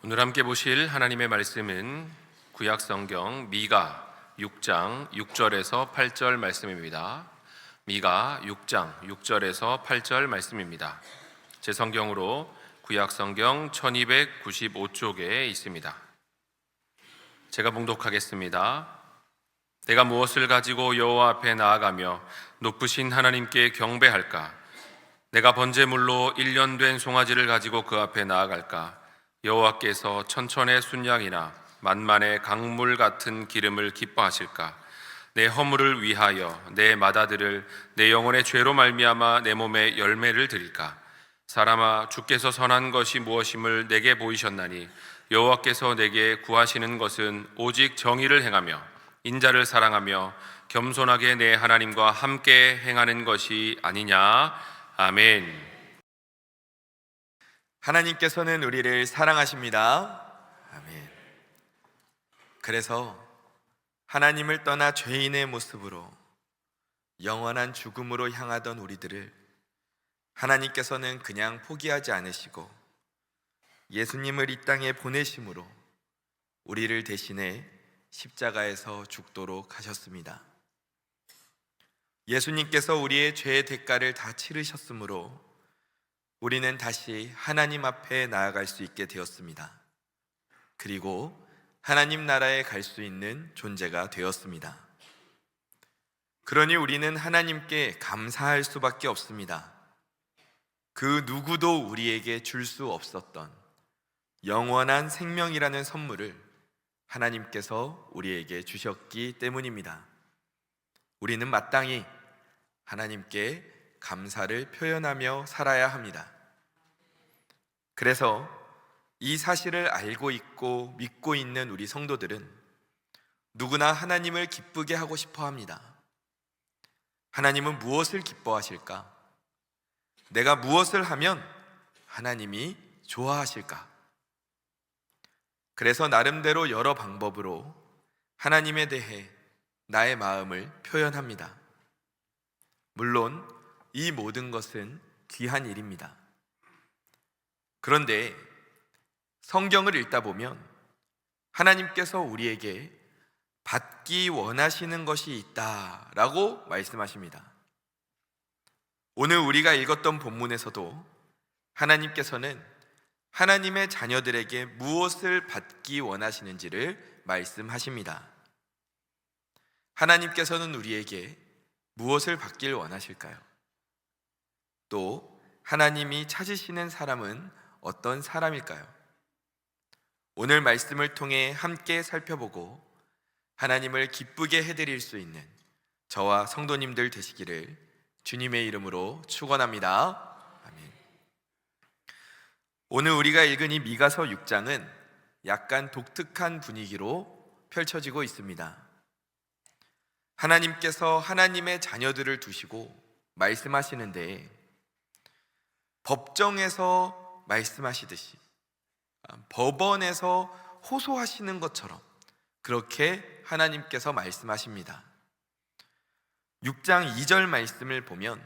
오늘 함께 보실 하나님의 말씀은 구약 성경 미가 6장 6절에서 8절 말씀입니다. 미가 6장 6절에서 8절 말씀입니다. 제 성경으로 구약 성경 1295쪽에 있습니다. 제가 봉독하겠습니다. 내가 무엇을 가지고 여호와 앞에 나아가며 높으신 하나님께 경배할까? 내가 번제물로 1년 된 송아지를 가지고 그 앞에 나아갈까? 여호와께서 천천의 순양이나 만만의 강물 같은 기름을 기뻐하실까? 내 허물을 위하여 내 맏아들을 내 영혼의 죄로 말미암아 내 몸에 열매를 드릴까? 사람아, 주께서 선한 것이 무엇임을 내게 보이셨나니 여호와께서 내게 구하시는 것은 오직 정의를 행하며 인자를 사랑하며 겸손하게 내 하나님과 함께 행하는 것이 아니냐. 아멘. 하나님께서는 우리를 사랑하십니다. 아멘. 그래서 하나님을 떠나 죄인의 모습으로 영원한 죽음으로 향하던 우리들을 하나님께서는 그냥 포기하지 않으시고 예수님을 이 땅에 보내심으로 우리를 대신해 십자가에서 죽도록 하셨습니다. 예수님께서 우리의 죄의 대가를 다 치르셨으므로 우리는 다시 하나님 앞에 나아갈 수 있게 되었습니다. 그리고 하나님 나라에 갈 수 있는 존재가 되었습니다. 그러니 우리는 하나님께 감사할 수밖에 없습니다. 그 누구도 우리에게 줄 수 없었던 영원한 생명이라는 선물을 하나님께서 우리에게 주셨기 때문입니다. 우리는 마땅히 하나님께 감사를 표현하며 살아야 합니다. 그래서 이 사실을 알고 있고 믿고 있는 우리 성도들은 누구나 하나님을 기쁘게 하고 싶어 합니다. 하나님은 무엇을 기뻐하실까? 내가 무엇을 하면 하나님이 좋아하실까? 그래서 나름대로 여러 방법으로 하나님에 대해 나의 마음을 표현합니다. 물론 이 모든 것은 귀한 일입니다. 그런데 성경을 읽다 보면 하나님께서 우리에게 받기 원하시는 것이 있다라고 말씀하십니다. 오늘 우리가 읽었던 본문에서도 하나님께서는 하나님의 자녀들에게 무엇을 받기 원하시는지를 말씀하십니다. 하나님께서는 우리에게 무엇을 받길 원하실까요? 또 하나님이 찾으시는 사람은 어떤 사람일까요? 오늘 말씀을 통해 함께 살펴보고 하나님을 기쁘게 해드릴 수 있는 저와 성도님들 되시기를 주님의 이름으로 축원합니다. 아멘. 오늘 우리가 읽은 이 미가서 6장은 약간 독특한 분위기로 펼쳐지고 있습니다. 하나님께서 하나님의 자녀들을 두시고 말씀하시는데 법정에서 말씀하시듯이 법원에서 호소하시는 것처럼 그렇게 하나님께서 말씀하십니다. 6장 2절 말씀을 보면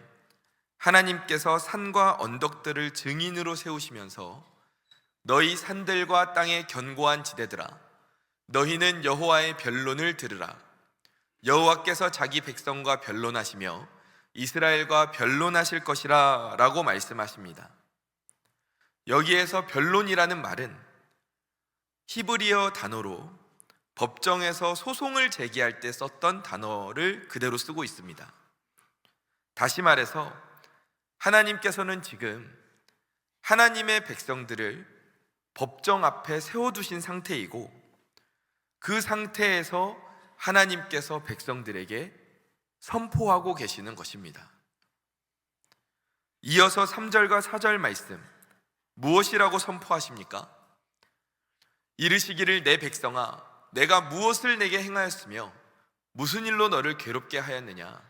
하나님께서 산과 언덕들을 증인으로 세우시면서 너희 산들과 땅의 견고한 지대들아, 너희는 여호와의 변론을 들으라. 여호와께서 자기 백성과 변론하시며 이스라엘과 변론하실 것이라 라고 말씀하십니다. 여기에서 변론이라는 말은 히브리어 단어로 법정에서 소송을 제기할 때 썼던 단어를 그대로 쓰고 있습니다. 다시 말해서 하나님께서는 지금 하나님의 백성들을 법정 앞에 세워두신 상태이고 그 상태에서 하나님께서 백성들에게 선포하고 계시는 것입니다. 이어서 3절과 4절 말씀, 무엇이라고 선포하십니까? 이르시기를 내 백성아, 내가 무엇을 내게 행하였으며 무슨 일로 너를 괴롭게 하였느냐?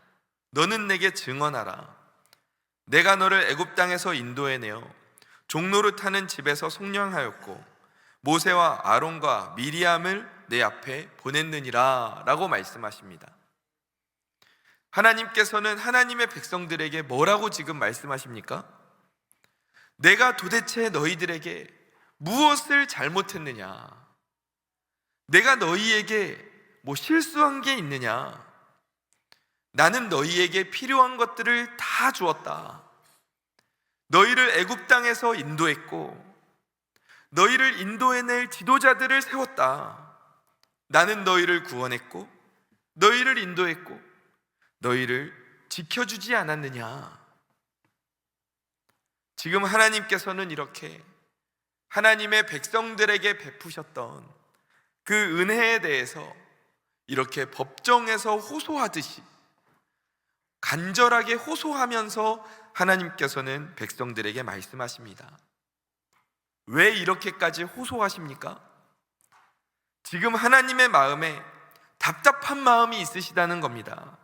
너는 내게 증언하라. 내가 너를 애굽 땅에서 인도해내어 종노릇하는 집에서 속량하였고 모세와 아론과 미리암을 내 앞에 보냈느니라 라고 말씀하십니다. 하나님께서는 하나님의 백성들에게 뭐라고 지금 말씀하십니까? 내가 도대체 너희들에게 무엇을 잘못했느냐? 내가 너희에게 실수한 게 있느냐? 나는 너희에게 필요한 것들을 다 주었다. 너희를 애굽 땅에서 인도했고 너희를 인도해낼 지도자들을 세웠다. 나는 너희를 구원했고 너희를 인도했고 너희를 지켜주지 않았느냐? 지금 하나님께서는 이렇게 하나님의 백성들에게 베푸셨던 그 은혜에 대해서 이렇게 법정에서 호소하듯이 간절하게 호소하면서 하나님께서는 백성들에게 말씀하십니다. 왜 이렇게까지 호소하십니까? 지금 하나님의 마음에 답답한 마음이 있으시다는 겁니다.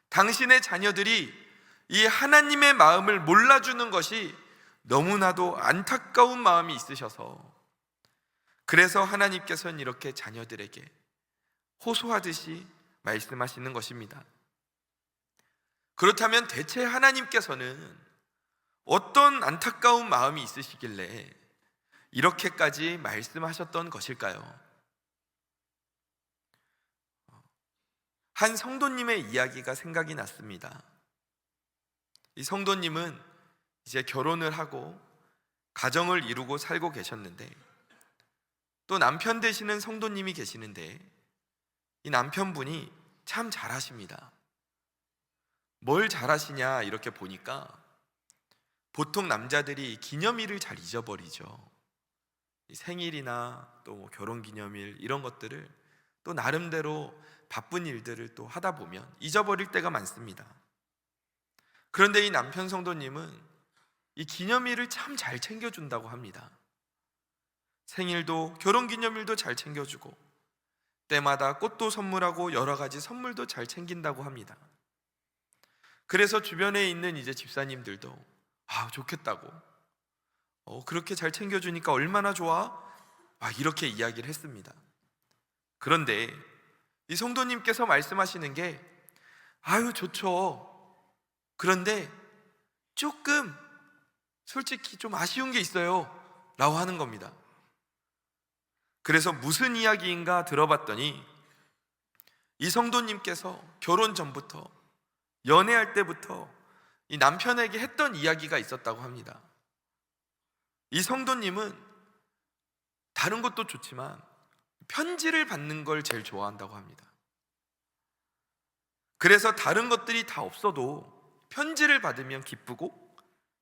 당신의 자녀들이 이 하나님의 마음을 몰라주는 것이 너무나도 안타까운 마음이 있으셔서 그래서 하나님께서는 이렇게 자녀들에게 호소하듯이 말씀하시는 것입니다. 그렇다면 대체 하나님께서는 어떤 안타까운 마음이 있으시길래 이렇게까지 말씀하셨던 것일까요? 한 성도님의 이야기가 생각이 났습니다. 이 성도님은 이제 결혼을 하고 가정을 이루고 살고 계셨는데 또 남편 되시는 성도님이 계시는데 이 남편분이 참 잘하십니다. 뭘 잘하시냐 이렇게 보니까 보통 남자들이 기념일을 잘 잊어버리죠. 생일이나 또 결혼기념일 이런 것들을 또 나름대로 바쁜 일들을 또 하다 보면 잊어버릴 때가 많습니다. 그런데 이 남편 성도님은 이 기념일을 참 잘 챙겨준다고 합니다. 생일도 결혼기념일도 잘 챙겨주고 때마다 꽃도 선물하고 여러 가지 선물도 잘 챙긴다고 합니다. 그래서 주변에 있는 이제 집사님들도 좋겠다고 그렇게 잘 챙겨주니까 얼마나 좋아? 이렇게 이야기를 했습니다. 그런데 이 성도님께서 말씀하시는 게 좋죠. 그런데 조금 솔직히 좀 아쉬운 게 있어요 라고 하는 겁니다. 그래서 무슨 이야기인가 들어봤더니 이 성도님께서 결혼 전부터 연애할 때부터 이 남편에게 했던 이야기가 있었다고 합니다. 이 성도님은 다른 것도 좋지만 편지를 받는 걸 제일 좋아한다고 합니다. 그래서 다른 것들이 다 없어도 편지를 받으면 기쁘고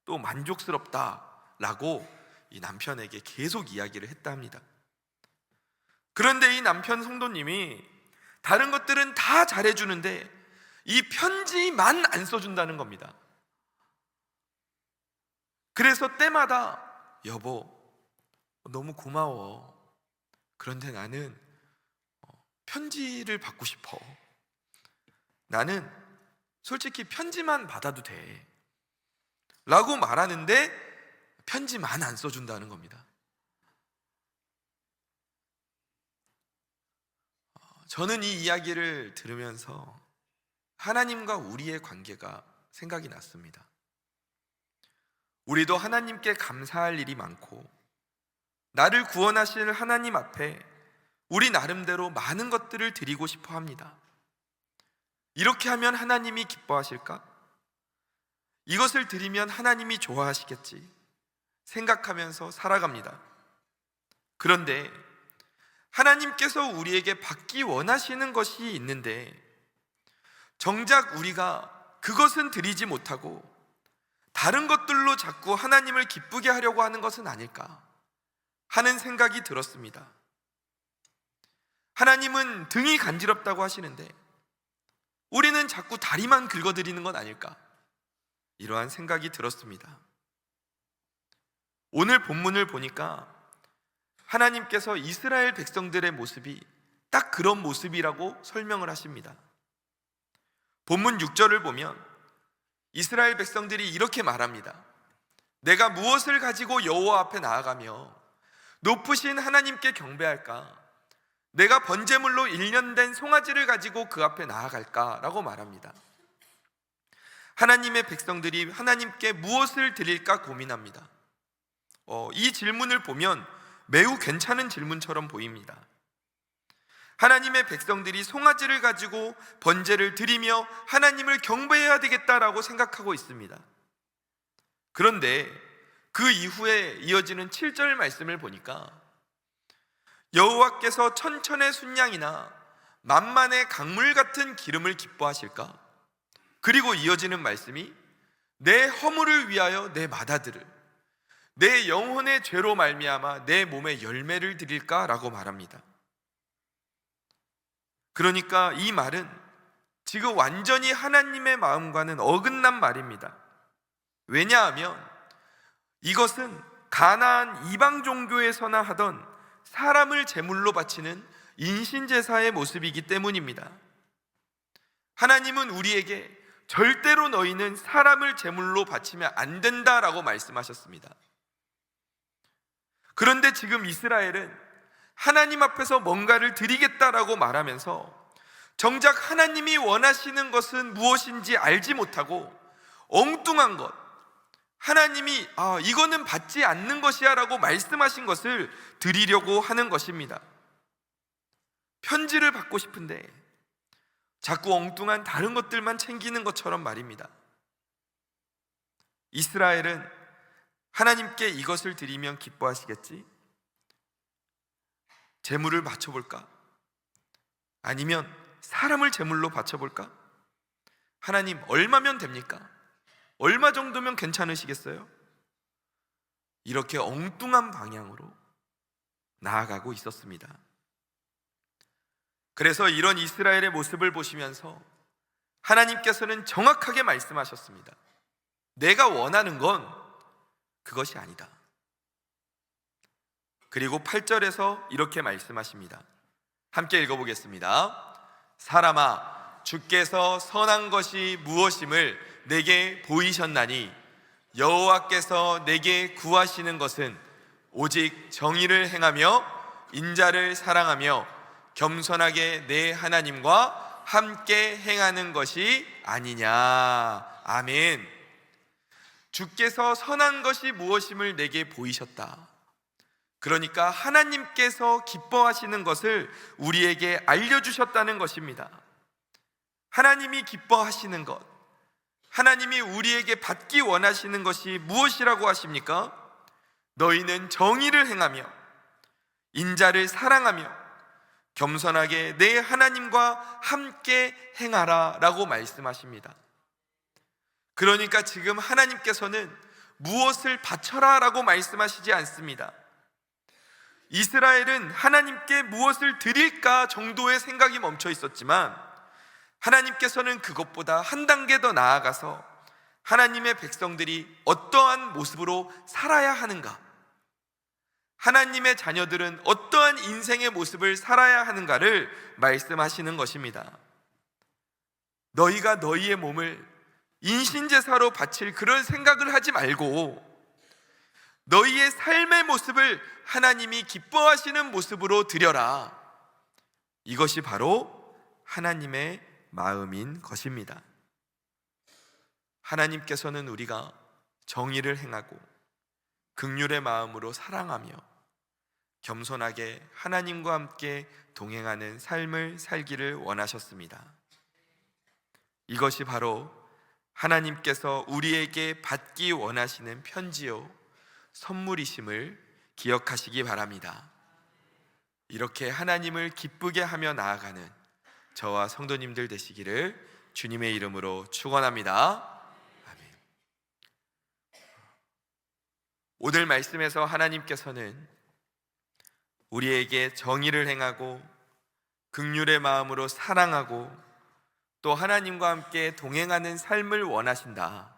또 만족스럽다라고 이 남편에게 계속 이야기를 했다 합니다. 그런데 이 남편 성도님이 다른 것들은 다 잘해주는데 이 편지만 안 써준다는 겁니다. 그래서 때마다 여보 너무 고마워. 그런데 나는 편지를 받고 싶어. 나는 솔직히 편지만 받아도 돼 라고 말하는데 편지만 안 써준다는 겁니다. 저는 이 이야기를 들으면서 하나님과 우리의 관계가 생각이 났습니다. 우리도 하나님께 감사할 일이 많고 나를 구원하실 하나님 앞에 우리 나름대로 많은 것들을 드리고 싶어 합니다. 이렇게 하면 하나님이 기뻐하실까? 이것을 드리면 하나님이 좋아하시겠지 생각하면서 살아갑니다. 그런데 하나님께서 우리에게 받기 원하시는 것이 있는데 정작 우리가 그것은 드리지 못하고 다른 것들로 자꾸 하나님을 기쁘게 하려고 하는 것은 아닐까 하는 생각이 들었습니다. 하나님은 등이 간지럽다고 하시는데 우리는 자꾸 다리만 긁어드리는 건 아닐까 이러한 생각이 들었습니다. 오늘 본문을 보니까 하나님께서 이스라엘 백성들의 모습이 딱 그런 모습이라고 설명을 하십니다. 본문 6절을 보면 이스라엘 백성들이 이렇게 말합니다. 내가 무엇을 가지고 여호와 앞에 나아가며 높으신 하나님께 경배할까? 내가 번제물로 1년 된 송아지를 가지고 그 앞에 나아갈까? 라고 말합니다. 하나님의 백성들이 하나님께 무엇을 드릴까 고민합니다. 이 질문을 보면 매우 괜찮은 질문처럼 보입니다. 하나님의 백성들이 송아지를 가지고 번제를 드리며 하나님을 경배해야 되겠다라고 생각하고 있습니다. 그런데 그 이후에 이어지는 7절 말씀을 보니까 여호와께서 천천의 순양이나 만만의 강물 같은 기름을 기뻐하실까? 그리고 이어지는 말씀이 내 허물을 위하여 내 맏아들을, 내 영혼의 죄로 말미암아 내 몸에 열매를 드릴까? 라고 말합니다. 그러니까 이 말은 지금 완전히 하나님의 마음과는 어긋난 말입니다. 왜냐하면 이것은 가나안 이방 종교에서나 하던 사람을 제물로 바치는 인신제사의 모습이기 때문입니다. 하나님은 우리에게 절대로 너희는 사람을 제물로 바치면 안 된다라고 말씀하셨습니다. 그런데 지금 이스라엘은 하나님 앞에서 뭔가를 드리겠다라고 말하면서 정작 하나님이 원하시는 것은 무엇인지 알지 못하고 엉뚱한 것, 하나님이 이거는 받지 않는 것이야 라고 말씀하신 것을 드리려고 하는 것입니다. 편지를 받고 싶은데 자꾸 엉뚱한 다른 것들만 챙기는 것처럼 말입니다. 이스라엘은 하나님께 이것을 드리면 기뻐하시겠지? 제물을 바쳐볼까? 아니면 사람을 제물로 바쳐볼까? 하나님 얼마면 됩니까? 얼마 정도면 괜찮으시겠어요? 이렇게 엉뚱한 방향으로 나아가고 있었습니다. 그래서 이런 이스라엘의 모습을 보시면서 하나님께서는 정확하게 말씀하셨습니다. 내가 원하는 건 그것이 아니다. 그리고 8절에서 이렇게 말씀하십니다. 함께 읽어보겠습니다. 사람아, 주께서 선한 것이 무엇임을 내게 보이셨나니 여호와께서 내게 구하시는 것은 오직 정의를 행하며 인자를 사랑하며 겸손하게 내 하나님과 함께 행하는 것이 아니냐. 아멘. 주께서 선한 것이 무엇임을 내게 보이셨다. 그러니까 하나님께서 기뻐하시는 것을 우리에게 알려주셨다는 것입니다. 하나님이 기뻐하시는 것, 하나님이 우리에게 받기 원하시는 것이 무엇이라고 하십니까? 너희는 정의를 행하며 인자를 사랑하며 겸손하게 내 하나님과 함께 행하라 라고 말씀하십니다. 그러니까 지금 하나님께서는 무엇을 바쳐라 라고 말씀하시지 않습니다. 이스라엘은 하나님께 무엇을 드릴까 정도의 생각이 멈춰 있었지만 하나님께서는 그것보다 한 단계 더 나아가서 하나님의 백성들이 어떠한 모습으로 살아야 하는가, 하나님의 자녀들은 어떠한 인생의 모습을 살아야 하는가를 말씀하시는 것입니다. 너희가 너희의 몸을 인신제사로 바칠 그런 생각을 하지 말고 너희의 삶의 모습을 하나님이 기뻐하시는 모습으로 드려라. 이것이 바로 하나님의 마음인 것입니다. 하나님께서는 우리가 정의를 행하고 긍휼의 마음으로 사랑하며 겸손하게 하나님과 함께 동행하는 삶을 살기를 원하셨습니다. 이것이 바로 하나님께서 우리에게 받기 원하시는 편지요 선물이심을 기억하시기 바랍니다. 이렇게 하나님을 기쁘게 하며 나아가는 저와 성도님들 되시기를 주님의 이름으로 축원합니다. 아멘. 오늘 말씀에서 하나님께서는 우리에게 정의를 행하고 긍휼의 마음으로 사랑하고 또 하나님과 함께 동행하는 삶을 원하신다,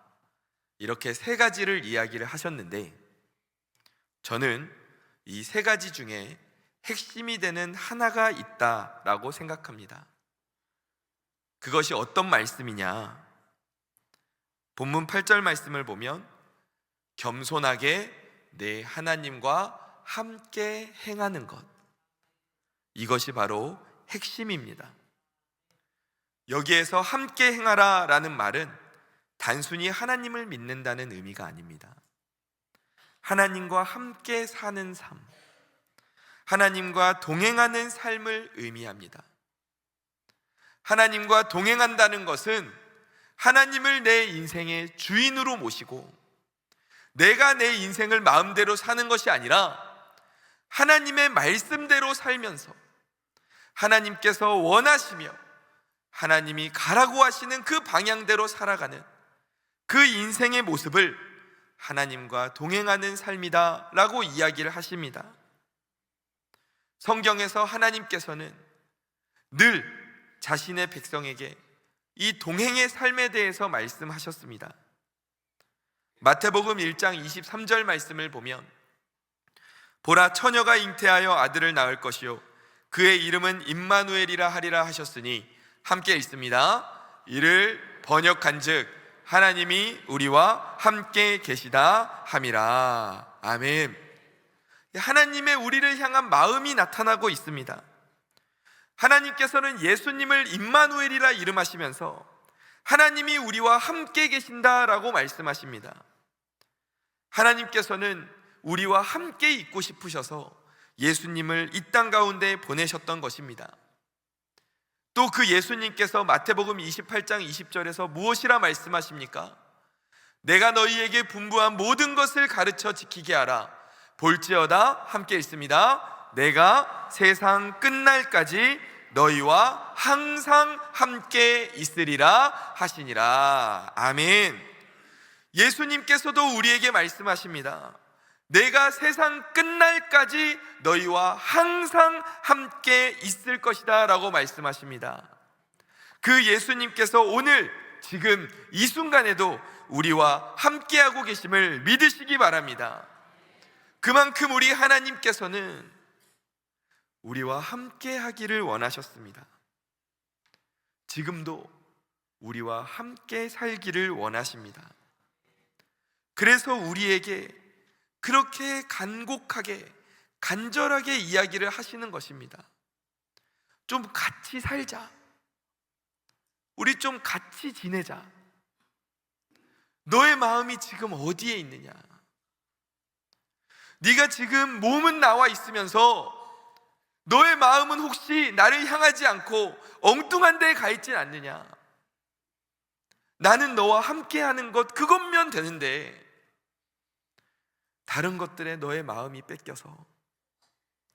이렇게 세 가지를 이야기를 하셨는데 저는 이 세 가지 중에 핵심이 되는 하나가 있다라고 생각합니다. 그것이 어떤 말씀이냐? 본문 8절 말씀을 보면 겸손하게 내 하나님과 함께 행하는 것, 이것이 바로 핵심입니다. 여기에서 함께 행하라 라는 말은 단순히 하나님을 믿는다는 의미가 아닙니다. 하나님과 함께 사는 삶, 하나님과 동행하는 삶을 의미합니다. 하나님과 동행한다는 것은 하나님을 내 인생의 주인으로 모시고 내가 내 인생을 마음대로 사는 것이 아니라 하나님의 말씀대로 살면서 하나님께서 원하시며 하나님이 가라고 하시는 그 방향대로 살아가는 그 인생의 모습을 하나님과 동행하는 삶이다 라고 이야기를 하십니다. 성경에서 하나님께서는 늘 자신의 백성에게 이 동행의 삶에 대해서 말씀하셨습니다. 마태복음 1장 23절 말씀을 보면 보라, 처녀가 잉태하여 아들을 낳을 것이요 그의 이름은 임마누엘이라 하리라 하셨으니 함께 읽습니다. 이를 번역한즉 하나님이 우리와 함께 계시다 함이라. 아멘. 하나님의 우리를 향한 마음이 나타나고 있습니다. 하나님께서는 예수님을 임마누엘이라 이름하시면서 하나님이 우리와 함께 계신다라고 말씀하십니다. 하나님께서는 우리와 함께 있고 싶으셔서 예수님을 이 땅 가운데 보내셨던 것입니다. 또 그 예수님께서 마태복음 28장 20절에서 무엇이라 말씀하십니까? 내가 너희에게 분부한 모든 것을 가르쳐 지키게 하라. 볼지어다, 함께 있습니다. 내가 세상 끝날까지 너희와 항상 함께 있으리라 하시니라. 아멘. 예수님께서도 우리에게 말씀하십니다. 내가 세상 끝날까지 너희와 항상 함께 있을 것이다 라고 말씀하십니다. 그 예수님께서 오늘 지금 이 순간에도 우리와 함께하고 계심을 믿으시기 바랍니다. 그만큼 우리 하나님께서는 우리와 함께하기를 원하셨습니다. 지금도 우리와 함께 살기를 원하십니다. 그래서 우리에게 그렇게 간곡하게 간절하게 이야기를 하시는 것입니다. 좀 같이 살자. 우리 좀 같이 지내자. 너의 마음이 지금 어디에 있느냐? 네가 지금 몸은 나와 있으면서 너의 마음은 혹시 나를 향하지 않고 엉뚱한 데에 가 있진 않느냐? 나는 너와 함께하는 것 그것면 되는데 다른 것들에 너의 마음이 뺏겨서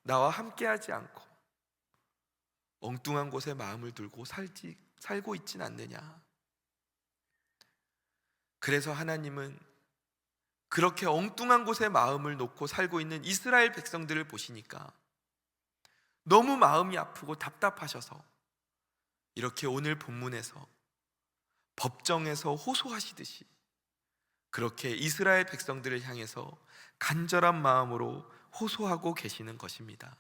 나와 함께하지 않고 엉뚱한 곳에 마음을 두고 살고 있진 않느냐? 그래서 하나님은 그렇게 엉뚱한 곳에 마음을 놓고 살고 있는 이스라엘 백성들을 보시니까 너무 마음이 아프고 답답하셔서 이렇게 오늘 본문에서 법정에서 호소하시듯이 그렇게 이스라엘 백성들을 향해서 간절한 마음으로 호소하고 계시는 것입니다.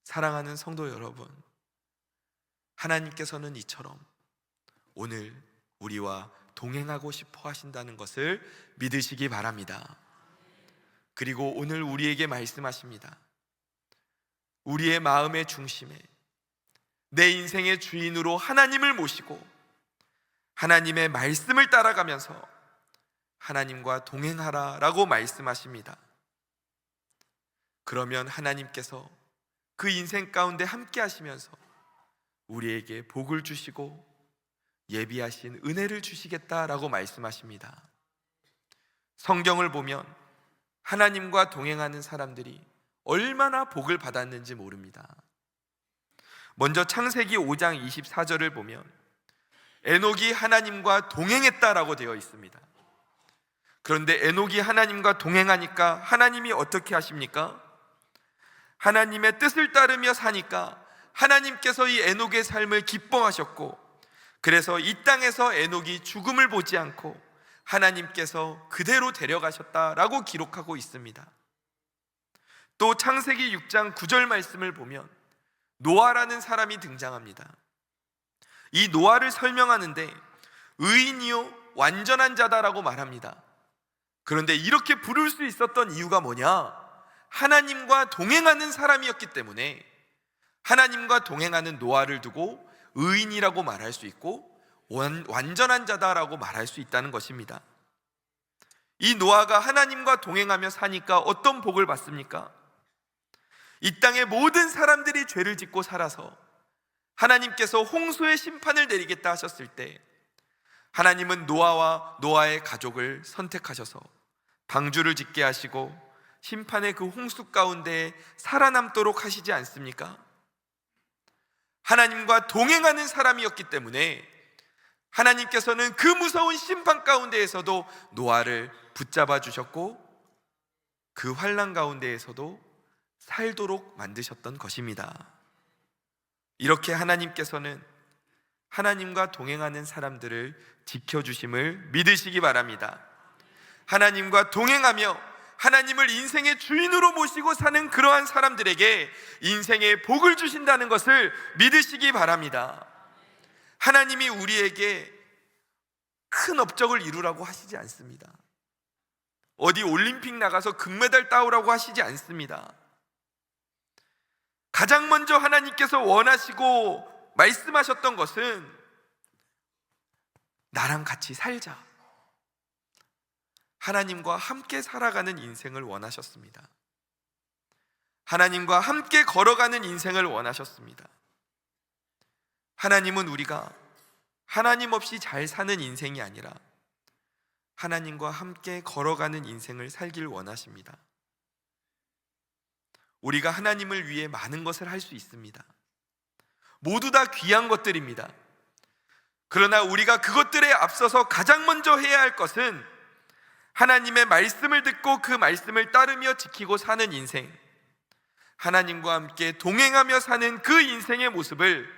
사랑하는 성도 여러분, 하나님께서는 이처럼 오늘 우리와 동행하고 싶어 하신다는 것을 믿으시기 바랍니다. 그리고 오늘 우리에게 말씀하십니다. 우리의 마음의 중심에 내 인생의 주인으로 하나님을 모시고 하나님의 말씀을 따라가면서 하나님과 동행하라 라고 말씀하십니다. 그러면 하나님께서 그 인생 가운데 함께 하시면서 우리에게 복을 주시고 예비하신 은혜를 주시겠다라고 말씀하십니다. 성경을 보면 하나님과 동행하는 사람들이 얼마나 복을 받았는지 모릅니다. 먼저 창세기 5장 24절을 보면 에녹이 하나님과 동행했다라고 되어 있습니다. 그런데 에녹이 하나님과 동행하니까 하나님이 어떻게 하십니까? 하나님의 뜻을 따르며 사니까 하나님께서 이 에녹의 삶을 기뻐하셨고, 그래서 이 땅에서 에녹이 죽음을 보지 않고 하나님께서 그대로 데려가셨다라고 기록하고 있습니다. 또 창세기 6장 9절 말씀을 보면 노아라는 사람이 등장합니다. 이 노아를 설명하는데 의인이요 완전한 자다라고 말합니다. 그런데 이렇게 부를 수 있었던 이유가 뭐냐? 하나님과 동행하는 사람이었기 때문에 하나님과 동행하는 노아를 두고 의인이라고 말할 수 있고 완전한 자다라고 말할 수 있다는 것입니다. 이 노아가 하나님과 동행하며 사니까 어떤 복을 받습니까? 이 땅의 모든 사람들이 죄를 짓고 살아서 하나님께서 홍수의 심판을 내리겠다 하셨을 때 하나님은 노아와 노아의 가족을 선택하셔서 방주를 짓게 하시고 심판의 그 홍수 가운데 살아남도록 하시지 않습니까? 하나님과 동행하는 사람이었기 때문에 하나님께서는 그 무서운 심판 가운데에서도 노아를 붙잡아 주셨고 그 환난 가운데에서도 살도록 만드셨던 것입니다. 이렇게 하나님께서는 하나님과 동행하는 사람들을 지켜주심을 믿으시기 바랍니다. 하나님과 동행하며 하나님을 인생의 주인으로 모시고 사는 그러한 사람들에게 인생의 복을 주신다는 것을 믿으시기 바랍니다. 하나님이 우리에게 큰 업적을 이루라고 하시지 않습니다. 어디 올림픽 나가서 금메달 따오라고 하시지 않습니다. 가장 먼저 하나님께서 원하시고 말씀하셨던 것은 나랑 같이 살자, 하나님과 함께 살아가는 인생을 원하셨습니다. 하나님과 함께 걸어가는 인생을 원하셨습니다. 하나님은 우리가 하나님 없이 잘 사는 인생이 아니라 하나님과 함께 걸어가는 인생을 살길 원하십니다. 우리가 하나님을 위해 많은 것을 할 수 있습니다. 모두 다 귀한 것들입니다. 그러나 우리가 그것들에 앞서서 가장 먼저 해야 할 것은 하나님의 말씀을 듣고 그 말씀을 따르며 지키고 사는 인생, 하나님과 함께 동행하며 사는 그 인생의 모습을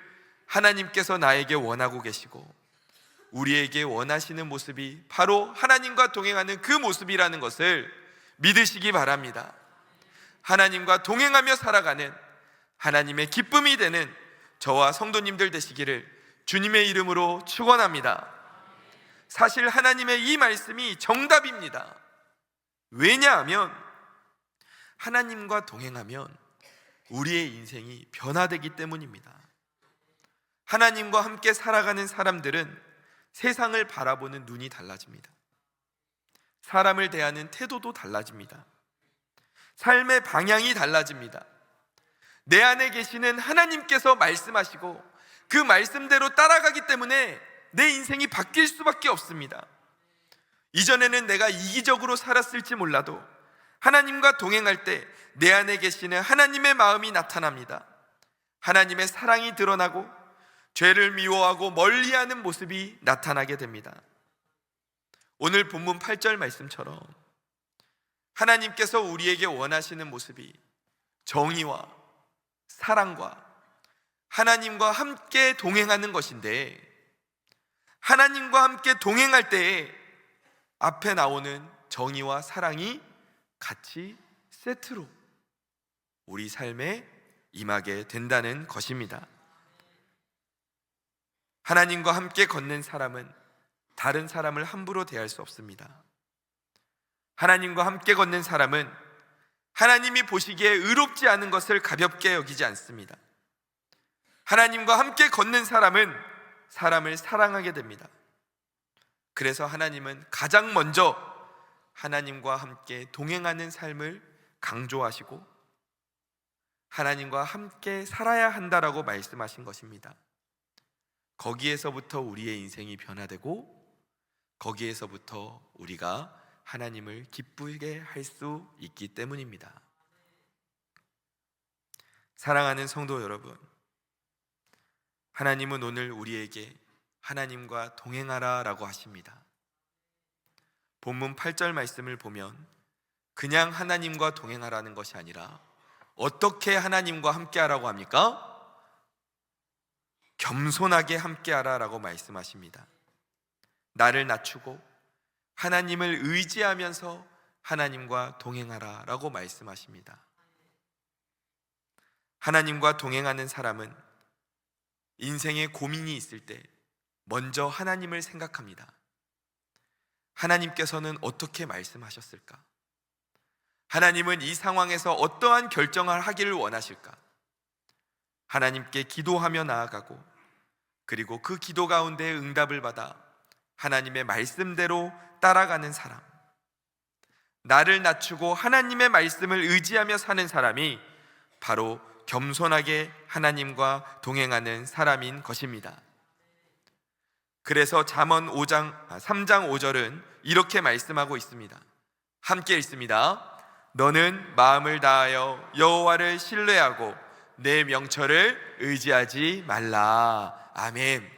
하나님께서 나에게 원하고 계시고 우리에게 원하시는 모습이 바로 하나님과 동행하는 그 모습이라는 것을 믿으시기 바랍니다. 하나님과 동행하며 살아가는 하나님의 기쁨이 되는 저와 성도님들 되시기를 주님의 이름으로 축원합니다. 사실 하나님의 이 말씀이 정답입니다. 왜냐하면 하나님과 동행하면 우리의 인생이 변화되기 때문입니다. 하나님과 함께 살아가는 사람들은 세상을 바라보는 눈이 달라집니다. 사람을 대하는 태도도 달라집니다. 삶의 방향이 달라집니다. 내 안에 계시는 하나님께서 말씀하시고 그 말씀대로 따라가기 때문에 내 인생이 바뀔 수밖에 없습니다. 이전에는 내가 이기적으로 살았을지 몰라도 하나님과 동행할 때 내 안에 계시는 하나님의 마음이 나타납니다. 하나님의 사랑이 드러나고 죄를 미워하고 멀리하는 모습이 나타나게 됩니다. 오늘 본문 8절 말씀처럼 하나님께서 우리에게 원하시는 모습이 정의와 사랑과 하나님과 함께 동행하는 것인데, 하나님과 함께 동행할 때에 앞에 나오는 정의와 사랑이 같이 세트로 우리 삶에 임하게 된다는 것입니다. 하나님과 함께 걷는 사람은 다른 사람을 함부로 대할 수 없습니다. 하나님과 함께 걷는 사람은 하나님이 보시기에 의롭지 않은 것을 가볍게 여기지 않습니다. 하나님과 함께 걷는 사람은 사람을 사랑하게 됩니다. 그래서 하나님은 가장 먼저 하나님과 함께 동행하는 삶을 강조하시고 하나님과 함께 살아야 한다라고 말씀하신 것입니다. 거기에서부터 우리의 인생이 변화되고 거기에서부터 우리가 하나님을 기쁘게 할 수 있기 때문입니다. 사랑하는 성도 여러분, 하나님은 오늘 우리에게 하나님과 동행하라 라고 하십니다. 본문 8절 말씀을 보면 그냥 하나님과 동행하라는 것이 아니라 어떻게 하나님과 함께하라고 합니까? 겸손하게 함께하라라고 말씀하십니다. 나를 낮추고 하나님을 의지하면서 하나님과 동행하라라고 말씀하십니다. 하나님과 동행하는 사람은 인생에 고민이 있을 때 먼저 하나님을 생각합니다. 하나님께서는 어떻게 말씀하셨을까? 하나님은 이 상황에서 어떠한 결정을 하기를 원하실까? 하나님께 기도하며 나아가고 그리고 그 기도 가운데 응답을 받아 하나님의 말씀대로 따라가는 사람, 나를 낮추고 하나님의 말씀을 의지하며 사는 사람이 바로 겸손하게 하나님과 동행하는 사람인 것입니다. 그래서 잠언 3장 5절은 이렇게 말씀하고 있습니다. 함께 읽습니다. 너는 마음을 다하여 여호와를 신뢰하고 내 명철을 의지하지 말라. 아멘.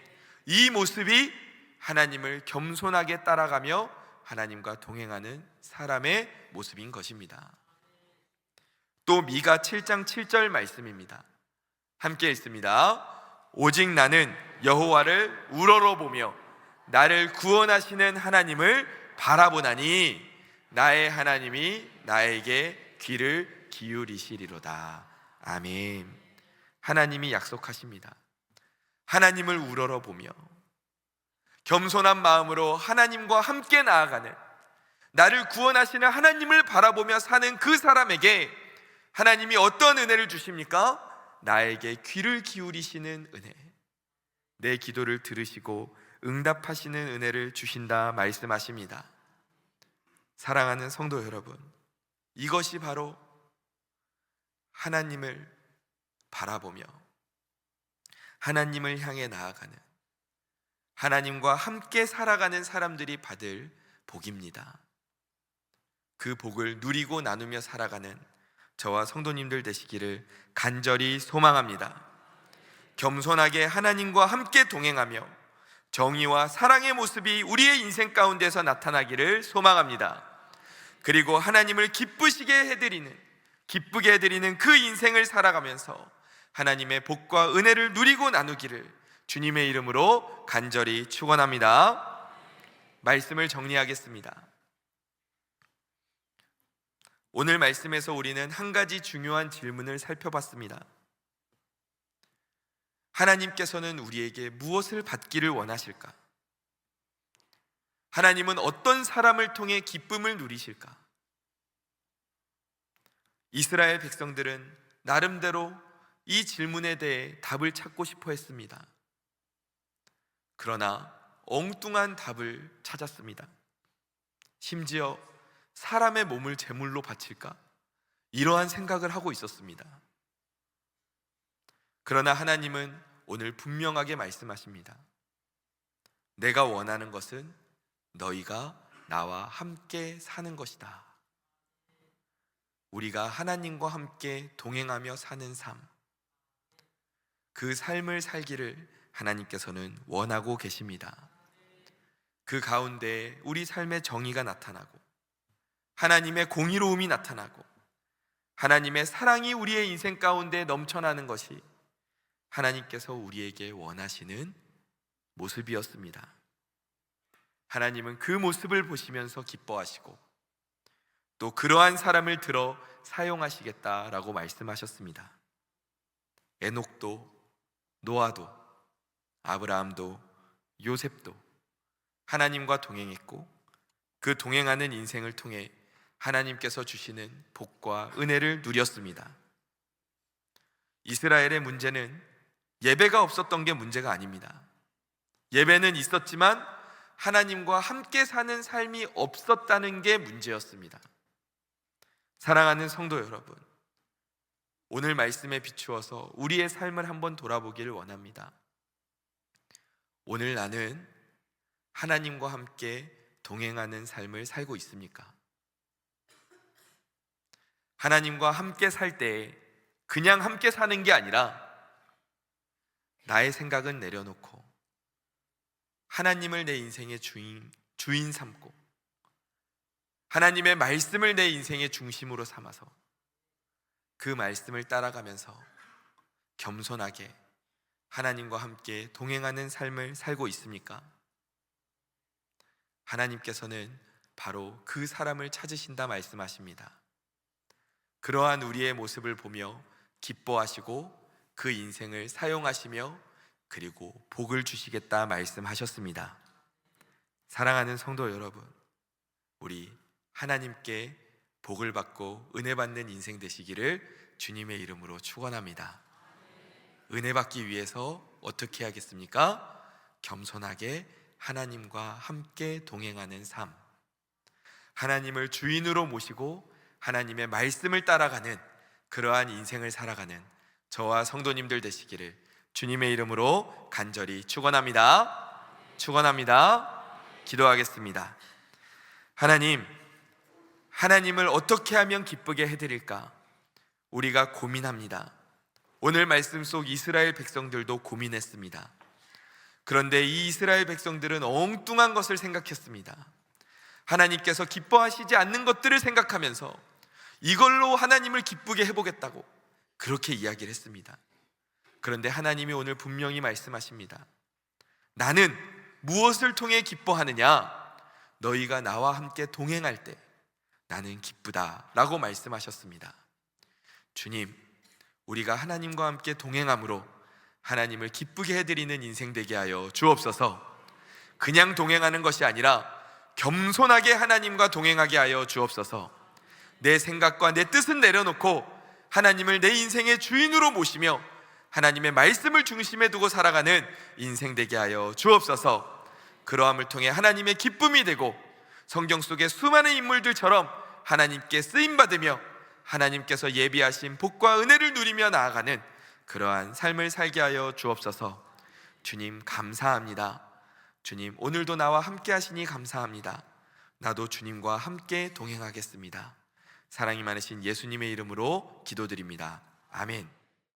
이 모습이 하나님을 겸손하게 따라가며 하나님과 동행하는 사람의 모습인 것입니다. 또 미가 7장 7절 말씀입니다. 함께 읽습니다. 오직 나는 여호와를 우러러보며 나를 구원하시는 하나님을 바라보나니 나의 하나님이 나에게 귀를 기울이시리로다. 아멘. 하나님이 약속하십니다. 하나님을 우러러보며 겸손한 마음으로 하나님과 함께 나아가는, 나를 구원하시는 하나님을 바라보며 사는 그 사람에게 하나님이 어떤 은혜를 주십니까? 나에게 귀를 기울이시는 은혜, 내 기도를 들으시고 응답하시는 은혜를 주신다 말씀하십니다. 사랑하는 성도 여러분, 이것이 바로 하나님을 바라보며 하나님을 향해 나아가는, 하나님과 함께 살아가는 사람들이 받을 복입니다. 그 복을 누리고 나누며 살아가는 저와 성도님들 되시기를 간절히 소망합니다. 겸손하게 하나님과 함께 동행하며 정의와 사랑의 모습이 우리의 인생 가운데서 나타나기를 소망합니다. 그리고 하나님을 기쁘게 해드리는 그 인생을 살아가면서 하나님의 복과 은혜를 누리고 나누기를 주님의 이름으로 간절히 축원합니다. 말씀을 정리하겠습니다. 오늘 말씀에서 우리는 한 가지 중요한 질문을 살펴봤습니다. 하나님께서는 우리에게 무엇을 받기를 원하실까? 하나님은 어떤 사람을 통해 기쁨을 누리실까? 이스라엘 백성들은 나름대로 이 질문에 대해 답을 찾고 싶어 했습니다. 그러나 엉뚱한 답을 찾았습니다. 심지어 사람의 몸을 제물로 바칠까? 이러한 생각을 하고 있었습니다. 그러나 하나님은 오늘 분명하게 말씀하십니다. 내가 원하는 것은 너희가 나와 함께 사는 것이다. 우리가 하나님과 함께 동행하며 사는 삶, 그 삶을 살기를 하나님께서는 원하고 계십니다. 그 가운데 우리 삶의 정의가 나타나고 하나님의 공의로움이 나타나고 하나님의 사랑이 우리의 인생 가운데 넘쳐나는 것이 하나님께서 우리에게 원하시는 모습이었습니다. 하나님은 그 모습을 보시면서 기뻐하시고 또 그러한 사람을 들어 사용하시겠다라고 말씀하셨습니다. 에녹도, 노아도, 아브라함도, 요셉도 하나님과 동행했고 그 동행하는 인생을 통해 하나님께서 주시는 복과 은혜를 누렸습니다. 이스라엘의 문제는 예배가 없었던 게 문제가 아닙니다. 예배는 있었지만 하나님과 함께 사는 삶이 없었다는 게 문제였습니다. 사랑하는 성도 여러분, 오늘 말씀에 비추어서 우리의 삶을 한번 돌아보기를 원합니다. 오늘 나는 하나님과 함께 동행하는 삶을 살고 있습니까? 하나님과 함께 살 때 그냥 함께 사는 게 아니라 나의 생각은 내려놓고 하나님을 내 인생의 주인 삼고 하나님의 말씀을 내 인생의 중심으로 삼아서 그 말씀을 따라가면서 겸손하게 하나님과 함께 동행하는 삶을 살고 있습니까? 하나님께서는 바로 그 사람을 찾으신다 말씀하십니다. 그러한 우리의 모습을 보며 기뻐하시고 그 인생을 사용하시며 그리고 복을 주시겠다 말씀하셨습니다. 사랑하는 성도 여러분, 우리 하나님께 복을 받고 은혜 받는 인생 되시기를 주님의 이름으로 축원합니다. 은혜 받기 위해서 어떻게 하겠습니까? 겸손하게 하나님과 함께 동행하는 삶, 하나님을 주인으로 모시고 하나님의 말씀을 따라가는 그러한 인생을 살아가는 저와 성도님들 되시기를 주님의 이름으로 간절히 축원합니다. 축원합니다. 기도하겠습니다. 하나님을 어떻게 하면 기쁘게 해드릴까? 우리가 고민합니다. 오늘 말씀 속 이스라엘 백성들도 고민했습니다. 그런데 이 이스라엘 백성들은 엉뚱한 것을 생각했습니다. 하나님께서 기뻐하시지 않는 것들을 생각하면서 이걸로 하나님을 기쁘게 해보겠다고 그렇게 이야기를 했습니다. 그런데 하나님이 오늘 분명히 말씀하십니다. 나는 무엇을 통해 기뻐하느냐? 너희가 나와 함께 동행할 때 나는 기쁘다 라고 말씀하셨습니다. 주님, 우리가 하나님과 함께 동행함으로 하나님을 기쁘게 해드리는 인생 되게 하여 주옵소서. 그냥 동행하는 것이 아니라 겸손하게 하나님과 동행하게 하여 주옵소서. 내 생각과 내 뜻은 내려놓고 하나님을 내 인생의 주인으로 모시며 하나님의 말씀을 중심에 두고 살아가는 인생 되게 하여 주옵소서. 그러함을 통해 하나님의 기쁨이 되고 성경 속의 수많은 인물들처럼 하나님께 쓰임받으며 하나님께서 예비하신 복과 은혜를 누리며 나아가는 그러한 삶을 살게 하여 주옵소서. 주님 감사합니다. 주님 오늘도 나와 함께 하시니 감사합니다. 나도 주님과 함께 동행하겠습니다. 사랑이 많으신 예수님의 이름으로 기도드립니다. 아멘.